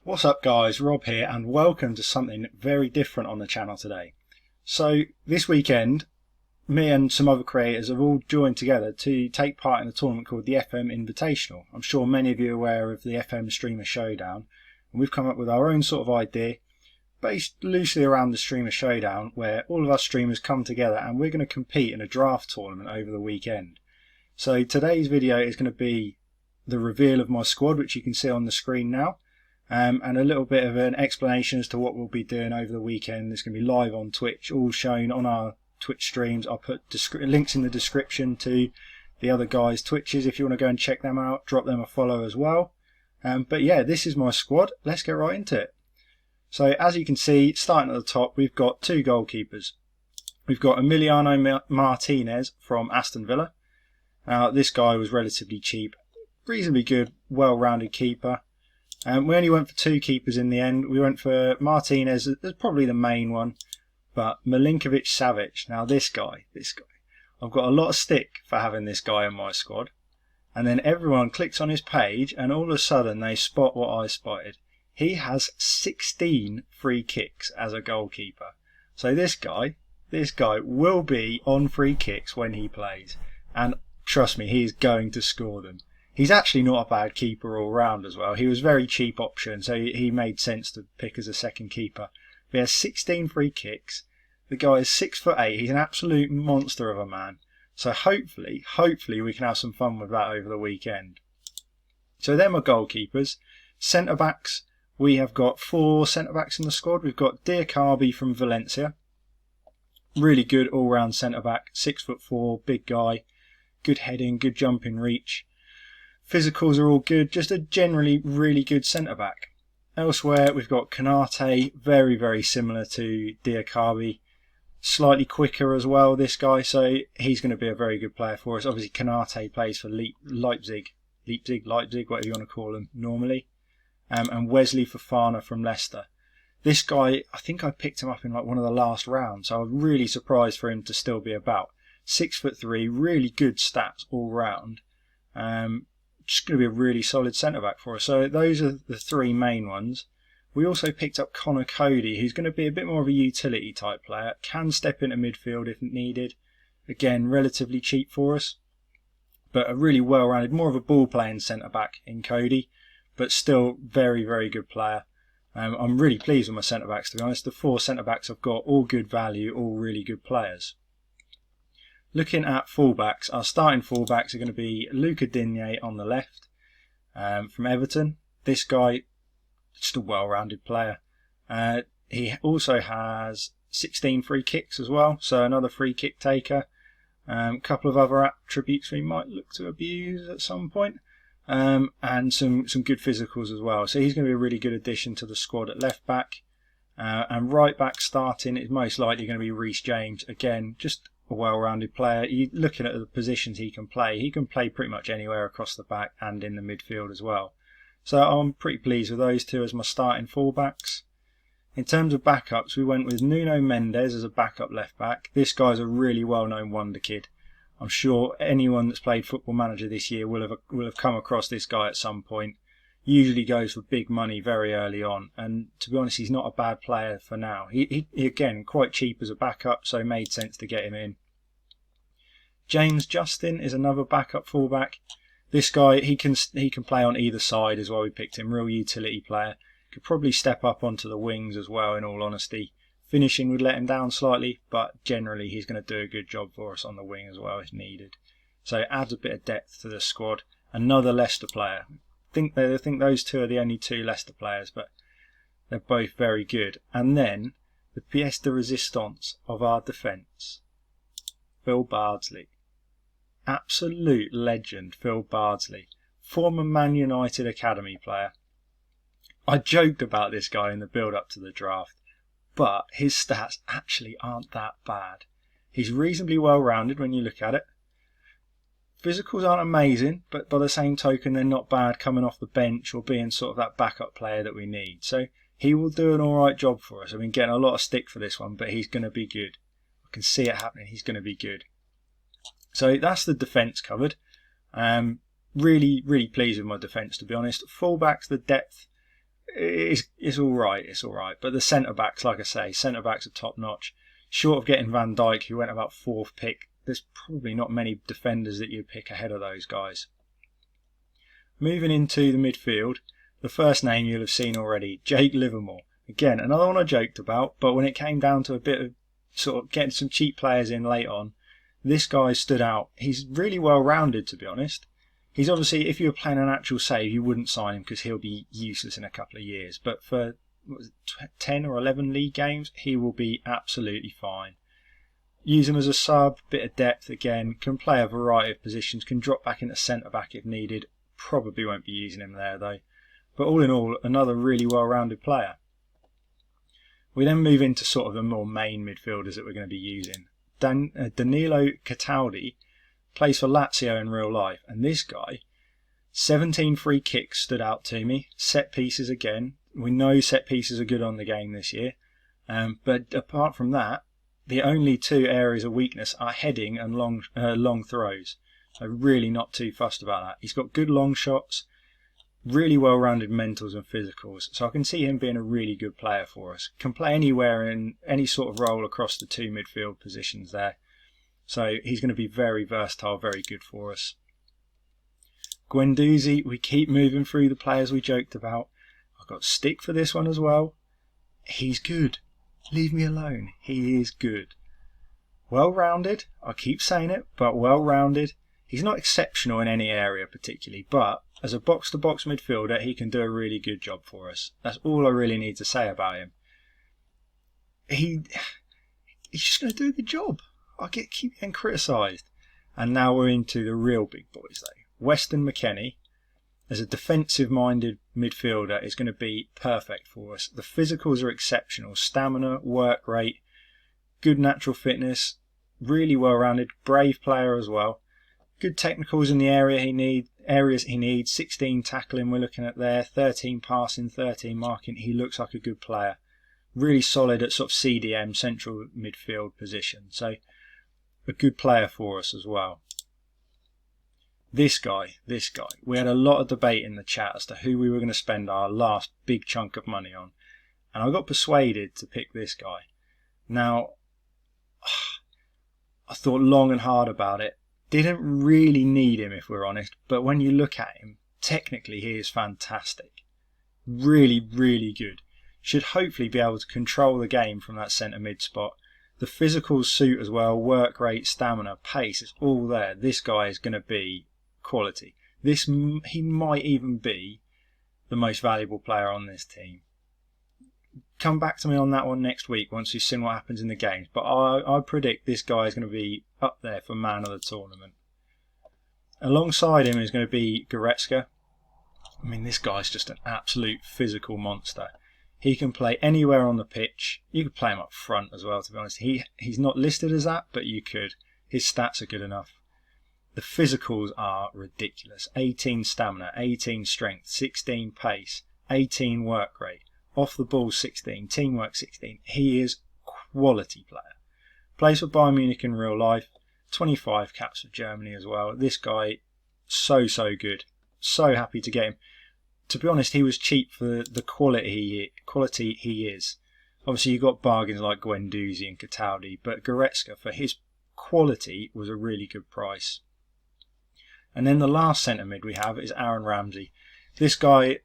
What's up guys, Rob here and welcome to something very different on the channel today. So this weekend, me and some other creators have all joined together to take part in a tournament called the FM Invitational. I'm sure many of you are aware of the FM Streamer Showdown, and we've come up with our own sort of idea based loosely around the Streamer Showdown, where all of us streamers come together and we're going to compete in a draft tournament over the weekend. So today's video is going to be the reveal of my squad, which you can see on the screen now. And a little bit of an explanation as to what we'll be doing over the weekend. It's going to be live on Twitch, all shown on our Twitch streams. I'll put links in the description to the other guys' Twitches if you want to go and check them out. Drop them a follow as well. But yeah, this is my squad. Let's get right into it. So as you can see, starting at the top, we've got two goalkeepers. We've got Emiliano Martinez from Aston Villa. Now this guy was relatively cheap, reasonably good, well-rounded keeper. We only went for two keepers in the end. We went for Martinez as probably the main one, but Milinkovic Savage. Now this guy, I've got a lot of stick for having this guy in my squad. And then everyone clicks on his page and all of a sudden they spot what I spotted. He has 16 free kicks as a goalkeeper. So this guy will be on free kicks when he plays. And trust me, he is going to score them. He's actually not a bad keeper all round as well. He was a very cheap option, so he made sense to pick as a second keeper. He has 16 free kicks. The guy is 6'8". He's an absolute monster of a man. So hopefully we can have some fun with that over the weekend. So them are goalkeepers. Centre backs. We have got 4 centre backs in the squad. We've got Cataldi from Valencia. Really good all round centre back. 6'4", big guy. Good heading, good jumping reach. Physicals are all good, just a generally really good centre-back. Elsewhere, we've got Konate, very similar to Diakabi. Slightly quicker as well, this guy, so he's going to be a very good player for us. Obviously, Konate plays for Leipzig, whatever you want to call him, normally. And Wesley Fofana from Leicester. This guy, I think I picked him up in like one of the last rounds, so I was really surprised for him to still be about. 6'3", really good stats all round. Just going to be a really solid centre-back for us. So those are the 3 main ones. We also picked up Cody, who's going to be a bit more of a utility type player. Can step into midfield if needed. Again, relatively cheap for us. But a really well-rounded, more of a ball-playing centre-back in Cody. But still very good player. I'm really pleased with my centre-backs, to be honest. The 4 centre-backs I've got, all good value, all really good players. Looking at fullbacks, our starting fullbacks are going to be Luca Digne on the left from Everton. This guy, just a well-rounded player. He also has 16 free kicks as well, so another free kick taker. A couple of other attributes we might look to abuse at some point. And some good physicals as well. So he's going to be a really good addition to the squad at left back. And right back starting is most likely going to be Rhys James. Again, just a well-rounded player. You're looking at the positions he can play pretty much anywhere across the back and in the midfield as well. So I'm pretty pleased with those two as my starting fullbacks. In terms of backups, we went with Nuno Mendes as a backup left back. This guy's a really well-known wonder kid. I'm sure anyone that's played Football Manager this year will have come across this guy at some point. Usually goes for big money very early on, and to be honest, he's not a bad player for now. He again, quite cheap as a backup, so it made sense to get him in. James Justin is another backup fullback. This guy, he can play on either side as well. We picked him, real utility player. Could probably step up onto the wings as well, in all honesty. Finishing would let him down slightly, but generally he's going to do a good job for us on the wing as well if needed. So it adds a bit of depth to the squad. Another Leicester player. I think those two are the only 2 Leicester players, but they're both very good. And then the pièce de résistance of our defence, Phil Bardsley. Absolute legend, Phil Bardsley. Former Man United Academy player. I joked about this guy in the build-up to the draft, but his stats actually aren't that bad. He's reasonably well-rounded when you look at it. Physicals aren't amazing, but by the same token, they're not bad coming off the bench or being sort of that backup player that we need. So he will do an alright job for us. I've been getting a lot of stick for this one, but he's going to be good. I can see it happening. He's going to be good. So that's the defence covered. Really pleased with my defence, to be honest. Fullbacks, the depth it's all right. It's all right. But the centre backs, like I say, centre backs are top notch. Short of getting Van Dijk, who went about 4th pick, there's probably not many defenders that you'd pick ahead of those guys. Moving into the midfield, the first name you'll have seen already, Jake Livermore. Again, another one I joked about, but when it came down to a bit of sort of getting some cheap players in late on, this guy stood out. He's really well rounded, to be honest. He's obviously, if you were playing an actual save, you wouldn't sign him because he'll be useless in a couple of years. But for 10 or 11 league games, he will be absolutely fine. Use him as a sub, bit of depth again, can play a variety of positions, can drop back into centre back if needed. Probably won't be using him there though. But all in all, another really well-rounded player. We then move into sort of the more main midfielders that we're going to be using. Danilo Cataldi plays for Lazio in real life, and this guy, 17 free kicks stood out to me. Set pieces again. We know set pieces are good on the game this year, but apart from that, the only 2 areas of weakness are heading and long throws. So really not too fussed about that. He's got good long shots, really well-rounded mentals and physicals, so I can see him being a really good player for us. Can play anywhere in any sort of role across the 2 midfield positions there. So he's going to be very versatile, very good for us. Guendouzi, we keep moving through the players we joked about. I've got stick for this one as well. He's good. Leave me alone. He is good. Well-rounded, I keep saying it, but well-rounded. He's not exceptional in any area particularly, but as a box-to-box midfielder, he can do a really good job for us. That's all I really need to say about him. He's just going to do a good job. I keep getting criticised. And now we're into the real big boys though. Weston Mckennie, as a defensive-minded midfielder, is going to be perfect for us. The physicals are exceptional. Stamina, work rate, good natural fitness, really well-rounded, brave player as well. Good technicals in the areas he needs. 16 tackling we're looking at there, 13 passing, 13 marking. He looks like a good player. Really solid at sort of CDM, central midfield position. So a good player for us as well. This guy. We had a lot of debate in the chat as to who we were going to spend our last big chunk of money on. And I got persuaded to pick this guy. Now, I thought long and hard about it. Didn't really need him if we're honest, but when you look at him, technically he is fantastic. Really, really good. Should hopefully be able to control the game from that centre mid spot. The physicals suit as well, work rate, stamina, pace, it's all there. This guy is going to be quality. He might even be the most valuable player on this team. Come back to me on that one next week once you've seen what happens in the games. But I predict this guy is going to be up there for man of the tournament. Alongside him is going to be Goretzka. I mean, this guy's just an absolute physical monster. He can play anywhere on the pitch. You could play him up front as well, to be honest. He's not listed as that, but you could. His stats are good enough. The physicals are ridiculous. 18 stamina, 18 strength, 16 pace, 18 work rate. Off the ball 16, teamwork 16. He is quality player. Plays for Bayern Munich in real life. 25 caps for Germany as well. This guy, so good. So happy to get him. To be honest, he was cheap for the quality he is. Obviously, you got bargains like Guendouzi and Cataldi, but Goretzka, for his quality, was a really good price. And then the last centre mid we have is Aaron Ramsey. This guy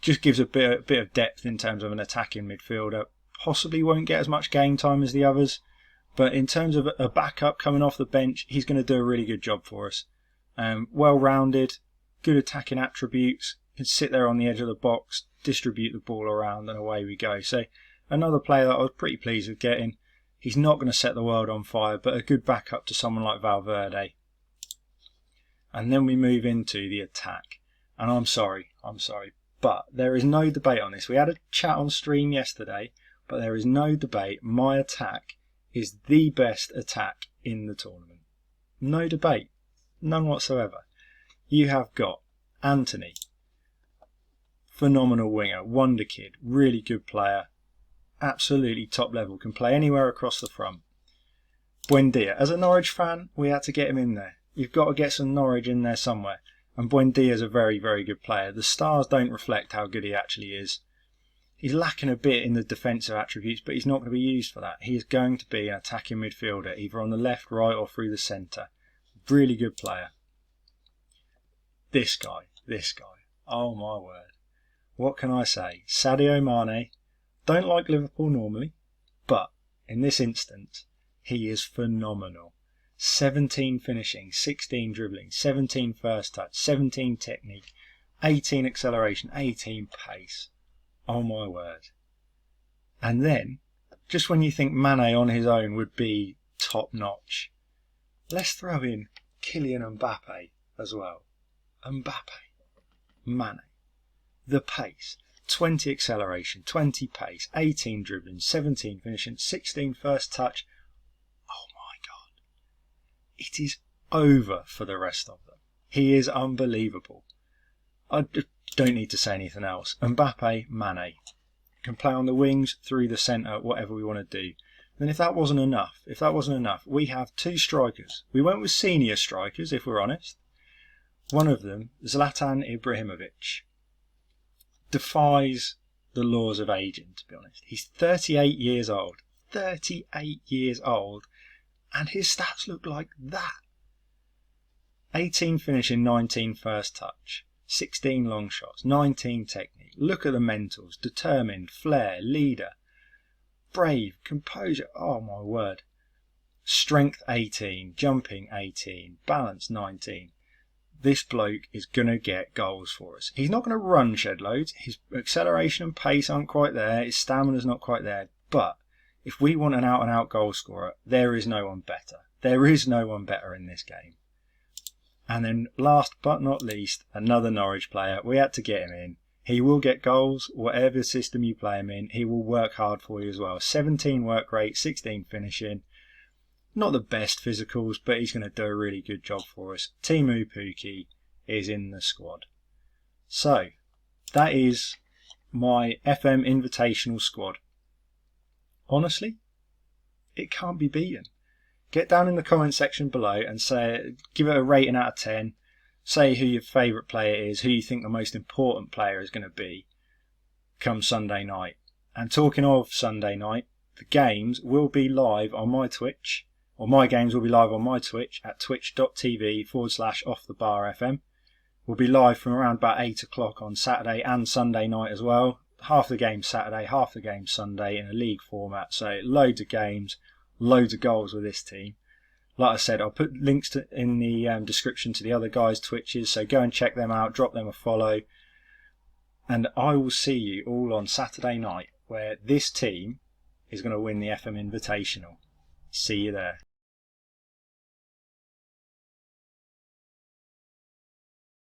just gives a bit of depth in terms of an attacking midfielder. Possibly won't get as much game time as the others, but in terms of a backup coming off the bench, he's going to do a really good job for us. Well-rounded, good attacking attributes, can sit there on the edge of the box, distribute the ball around, and away we go. So another player that I was pretty pleased with getting. He's not going to set the world on fire, but a good backup to someone like Valverde. And then we move into the attack. And I'm sorry, but there is no debate on this. We had a chat on stream yesterday, but there is no debate. My attack is the best attack in the tournament. No debate. None whatsoever. You have got Anthony. Phenomenal winger. Wonder kid. Really good player. Absolutely top level. Can play anywhere across the front. Buendia. As a Norwich fan, we had to get him in there. You've got to get some Norwich in there somewhere. And Buendia is a very, very good player. The stars don't reflect how good he actually is. He's lacking a bit in the defensive attributes, but he's not going to be used for that. He is going to be an attacking midfielder, either on the left, right, or through the centre. Really good player. This guy. Oh my word. What can I say? Sadio Mane. Don't like Liverpool normally, but in this instance, he is phenomenal. 17 finishing, 16 dribbling, 17 first touch, 17 technique, 18 acceleration, 18 pace. Oh my word. And then, just when you think Mane on his own would be top notch, let's throw in Kylian Mbappe as well. Mane. The pace. 20 acceleration, 20 pace, 18 dribbling, 17 finishing, 16 first touch. Oh my God. It is over for the rest of them. He is unbelievable. I don't need to say anything else. Mbappe, Mane. Can play on the wings, through the centre, whatever we want to do. Then if that wasn't enough, we have two strikers. We went with senior strikers, if we're honest. One of them, Zlatan Ibrahimovic, defies the laws of aging, to be honest. He's 38 years old. 38 years old. And his stats look like that. 18 finishing, 19 first touch. 16 long shots, 19 technique. Look at the mentals. Determined, flair, leader. Brave, composure. Oh my word. Strength 18, jumping 18, balance 19. This bloke is going to get goals for us. He's not going to run shed loads. His acceleration and pace aren't quite there. His stamina's not quite there. But if we want an out-and-out goal scorer, there is no one better. There is no one better in this game. And then last but not least, another Norwich player. We had to get him in. He will get goals, whatever system you play him in. He will work hard for you as well. 17 work rate, 16 finishing. Not the best physicals, but he's going to do a really good job for us. Teemu Pukki is in the squad. So, that is my FM Invitational squad. Honestly, it can't be beaten. Get down in the comment section below and give it a rating out of 10. Say who your favourite player is, who you think the most important player is going to be come Sunday night. And talking of Sunday night, the games will be live on my Twitch, or my games will be live on my Twitch at twitch.tv/offthebarfm. We'll be live from around about 8 o'clock on Saturday and Sunday night as well. Half the game Saturday, half the game Sunday in a league format. So loads of games. Loads of goals with this team. Like I said, I'll put links in the description to the other guys' Twitches, so go and check them out, drop them a follow. And I will see you all on Saturday night, where this team is going to win the FM Invitational. See you there.